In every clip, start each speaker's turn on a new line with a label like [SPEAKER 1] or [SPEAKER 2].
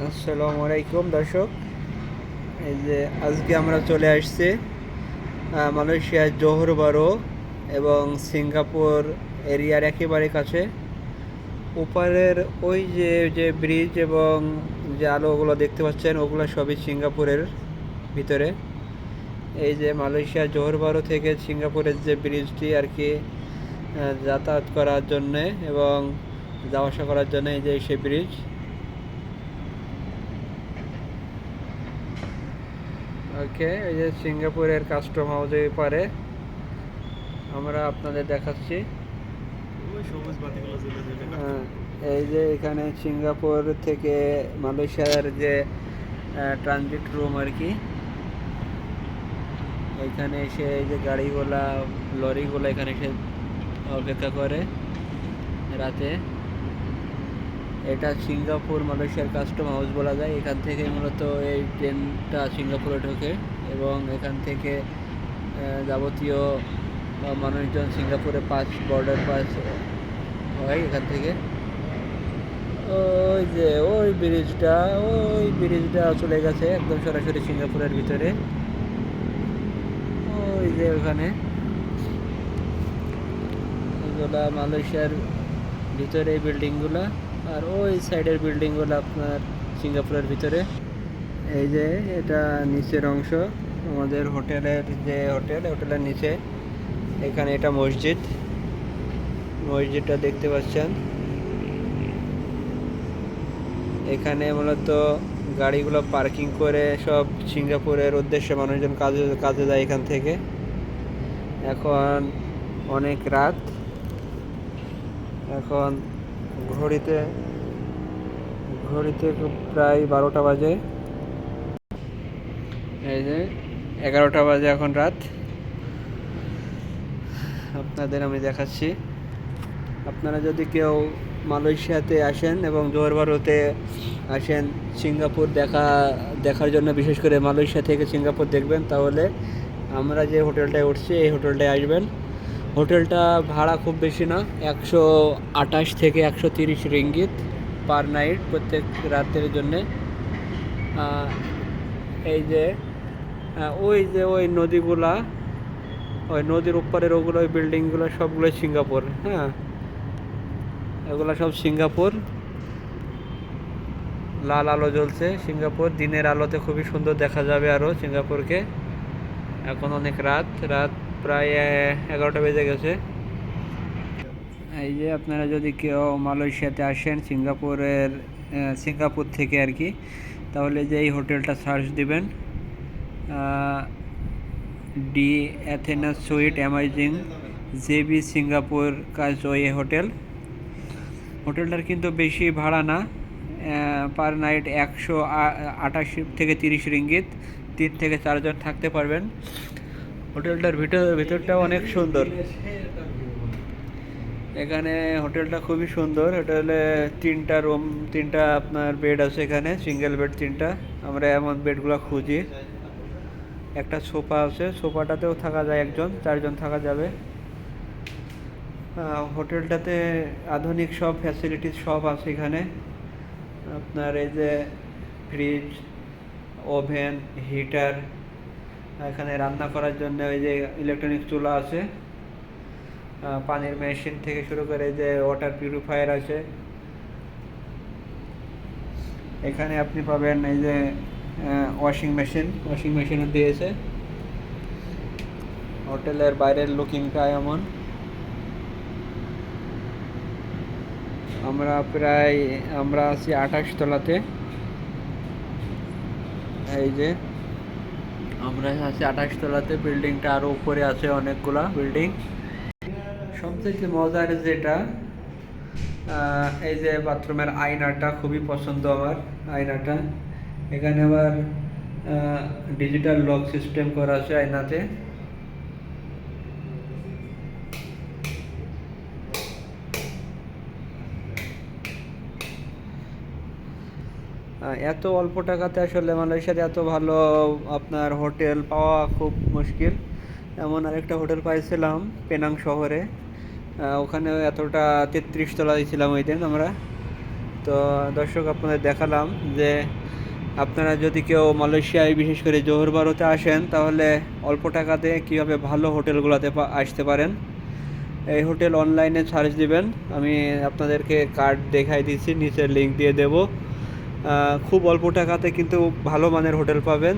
[SPEAKER 1] আসসালামু আলাইকুম দর্শক। এই যে আজকে আমরা চলে আসছি মালয়েশিয়ার জোহর বারো এবং সিঙ্গাপুর এরিয়ার একেবারে কাছে। ওপারের ওই যে যে ব্রিজ এবং যে আলোগুলো দেখতে পাচ্ছেন ওগুলো সবই সিঙ্গাপুরের ভিতরে। এই যে মালয়েশিয়া জোহর বারো থেকে সিঙ্গাপুরের যে ব্রিজটি আর কি যাতায়াত করার জন্যে এবং যাওয়া আসা করার জন্য এই যে সেই ব্রিজ। ওকে, এই যে সিঙ্গাপুরের কাস্টম হাউসের পারে আমরা আপনাদের দেখাচ্ছি। এই যে এখানে সিঙ্গাপুর থেকে মালয়েশিয়ার যে ট্রানজিট রুম আর কি, এখানে এসে এই যে গাড়িগুলা লরিগুলো এখানে এসে অপেক্ষা করে রাতে। এটা সিঙ্গাপুর মালয়েশিয়ার কাস্টম হাউস বলা যায়। এখান থেকে মূলত এই ট্রেনটা সিঙ্গাপুরে ঢোকে এবং এখান থেকে যাবতীয় মানুষজন সিঙ্গাপুরে পাস, বর্ডার পাস হয় এখান থেকে। ওই যে ওই ব্রিজটা চলে গেছে একদম সরাসরি সিঙ্গাপুরের ভিতরে। ওই যে ওখানে এগুলা মালয়েশিয়ার ভিতরে এই বিল্ডিংগুলা, আর ওই সাইডের বিল্ডিংগুলো আপনার সিঙ্গাপুরের ভিতরে। এই যে এটা নিচের অংশ আমাদের হোটেলের যে হোটেলের নিচে। এখানে এটা মসজিদটা দেখতে পাচ্ছেন। এখানে মূলত গাড়িগুলো পার্কিং করে সব সিঙ্গাপুরের উদ্দেশ্যে মানুষজন কাজে যায় এখান থেকে। এখন অনেক রাত, এখন ঘড়িতে প্রায় 12টা বাজে। এই যে 11টা বাজে এখন রাত। আপনাদের আমি দেখাচ্ছি। আপনারা যদি কেউ মালয়েশিয়াতে আসেন এবং জোহর বারোতে আসেন সিঙ্গাপুর দেখার জন্য, বিশেষ করে মালয়েশিয়া থেকে সিঙ্গাপুর দেখবেন, তাহলে আমরা যে হোটেলটায় উঠছি এই হোটেলটায় আসবেন। হোটেলটা ভাড়া খুব বেশি না, 128 থেকে 130 রিঙ্গিত পার নাইট প্রত্যেক রাতের জন্যে। এই যে ওই নদীগুলা, ওই নদীর উপরের ওগুলো ওই বিল্ডিংগুলো সবগুলোই সিঙ্গাপুর। হ্যাঁ, এগুলো সব সিঙ্গাপুর। লাল আলো জ্বলছে সিঙ্গাপুর, দিনের আলোতে খুবই সুন্দর দেখা যাবে আরও সিঙ্গাপুরকে। এখন অনেক রাত প্রায় 11টা বেজে গেছে। এই যে আপনারা যদি কেউ মালয়েশিয়াতে আসেন সিঙ্গাপুর থেকে আর কি, তাহলে যে এই হোটেলটা সার্চ দিবেন, the Athena suite amazing JB Singapore causeway হোটেলটার কিন্তু বেশি ভাড়া না, পার নাইট 128 থেকে 30 রিঙ্গিত, 3 থেকে 4 জন থাকতে পারবেন। হোটেলটার ভিতরটাও অনেক সুন্দর। এখানে হোটেলটা খুবই সুন্দর। হোটেলে 3টা রুম, 3টা আপনার বেড আছে এখানে, সিঙ্গেল বেড 3টা। আমরা এমন বেডগুলো খুঁজি। একটা সোফা আছে, সোফাটাতেও থাকা যায় 4 জন থাকা যাবে। হোটেলটাতে আধুনিক সব ফ্যাসিলিটিস সব আছে এখানে। আপনার এই যে ফ্রিজ, ওভেন, হিটার, এখানে রান্না করার জন্য ওই যে ইলেকট্রনিক চুলা আছে, পানির মেশিন থেকে শুরু করে যে ওয়াটার পিউরিফায়ার আছে। এখানে আপনি পাবেন এই যে ওয়াশিং মেশিনও দিয়েছে। হোটেলের বাইরের লুকিংটা এমন। আমরা আছি 28 তলাতে। এই যে আমরা আছি 28 তলাতে, বিল্ডিংটা আরও উপরে আছে অনেকগুলা বিল্ডিং। সবথেকে মজার যেটা, এই যে বাথরুমের আয়নাটা খুবই পছন্দ আমার। আয়নাটা এখানে আবার ডিজিটাল লক সিস্টেম করা আছে আয়নাতে। এত অল্প টাকাতে আসলে মালয়েশিয়াতে এত ভালো আপনার হোটেল পাওয়া খুব মুশকিল। এমন আরেকটা হোটেল পাইছিলাম পেনাং শহরে, ওখানে এতটা 33 তলায় ছিলাম ওই দিন আমরা। তো দর্শক আপনাদের দেখালাম যে আপনারা যদি কেউ মালয়েশিয়ায় বিশেষ করে জোহর বারোতে আসেন তাহলে অল্প টাকাতে কীভাবে ভালো হোটেলগুলোতে আসতে পারেন। এই হোটেল অনলাইনে সার্চ দিবেন, আমি আপনাদেরকে কার্ড দেখাই দিচ্ছি, নিচের লিঙ্ক দিয়ে দেব। খুব অল্প টাকাতে কিন্তু ভালো মানের হোটেল পাবেন।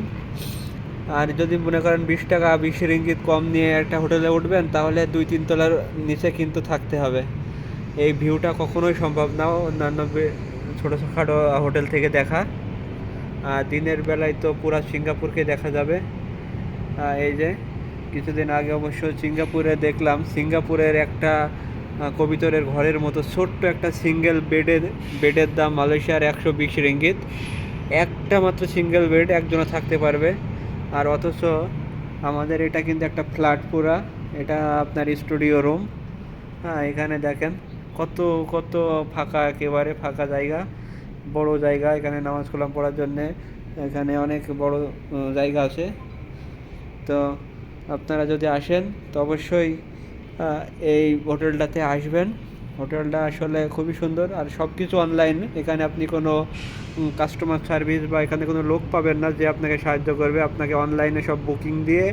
[SPEAKER 1] আর যদি মনে করেন 20 টাকা 20 রিঙ্গিত কম নিয়ে একটা হোটেলে উঠবেন তাহলে 2-3 তলার নিচে কিন্তু থাকতে হবে। এই ভিউটা কখনোই সম্ভব না অন্যান্য ছোটোখাটো হোটেল থেকে দেখা। দিনের বেলায় তো পুরা সিঙ্গাপুরকে দেখা যাবে। এই যে কিছুদিন আগে অবশ্য সিঙ্গাপুরে দেখলাম, সিঙ্গাপুরের একটা কবিতরের ঘরের মতো ছোট্ট একটা সিঙ্গেল বেডের দাম মালয়েশিয়ার 120 রিঙ্গিত। একটা মাত্র সিঙ্গেল বেড একজনে থাকতে পারবে। আর অথচ আমাদের এটা কিন্তু একটা ফ্ল্যাট পুরা, এটা আপনার স্টুডিও রুম। এখানে দেখেন কত কত ফাঁকা, একেবারে ফাঁকা জায়গা, বড় জায়গা। এখানে নামাজ কালাম পড়ার জন্যে এখানে অনেক বড় জায়গা আছে। তো আপনারা যদি আসেন তো অবশ্যই এই হোটেলটাতে আসবেন। হোটেলটা আসলে খুবই সুন্দর আর সব কিছু অনলাইন। এখানে আপনি কোনো কাস্টমার সার্ভিস বা এখানে কোনো লোক পাবেন না যে আপনাকে সাহায্য করবে। আপনাকে অনলাইনে সব বুকিং দিয়ে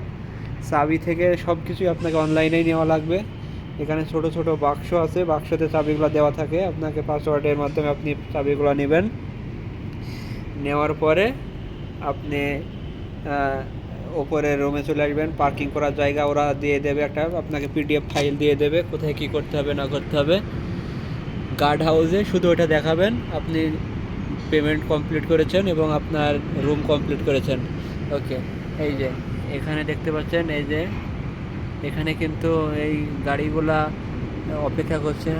[SPEAKER 1] চাবি থেকে সব কিছুই আপনাকে অনলাইনেই নেওয়া লাগবে। এখানে ছোট ছোট বাক্স আছে, বাক্সতে চাবিগুলো দেওয়া থাকে, আপনাকে পাসওয়ার্ডের মাধ্যমে আপনি চাবিগুলো নেবেন। নেওয়ার পরে আপনি ওপরে রুমে চলে আসবেন। পার্কিং করার জায়গা ওরা দিয়ে দেবে, একটা আপনাকে পিডিএফ ফাইল দিয়ে দেবে কোথায় কী করতে হবে না করতে হবে। গার্ড হাউসে শুধু ওটা দেখাবেন আপনি পেমেন্ট কমপ্লিট করেছেন এবং আপনার রুম কমপ্লিট করেছেন। ওকে, এই যে এখানে দেখতে পাচ্ছেন, এই যে এখানে কিন্তু এই গাড়িগুলা অপেক্ষা করছে।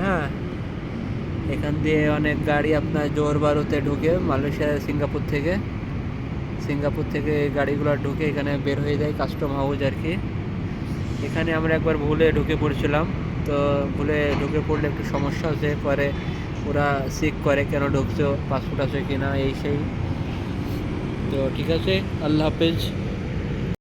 [SPEAKER 1] এখান দিয়ে অনেক গাড়ি আপনার জোহর বারোতে ঢুকে, মালয়েশিয়া সিঙ্গাপুর থেকে এই গাড়িগুলো ঢুকে এখানে বের হয়ে যায়, কাস্টম হাউস আর কি। এখানে আমরা একবার ভুলে ঢুকে পড়ছিলাম, তো ভুলে ঢুকে পড়লে একটু সমস্যা হচ্ছে, পরে ওরা চেক করে কেন ঢুকছো, পাসপোর্ট আছে কিনা, এই সেই। তো ঠিক আছে, আল্লাহ হাফেজ।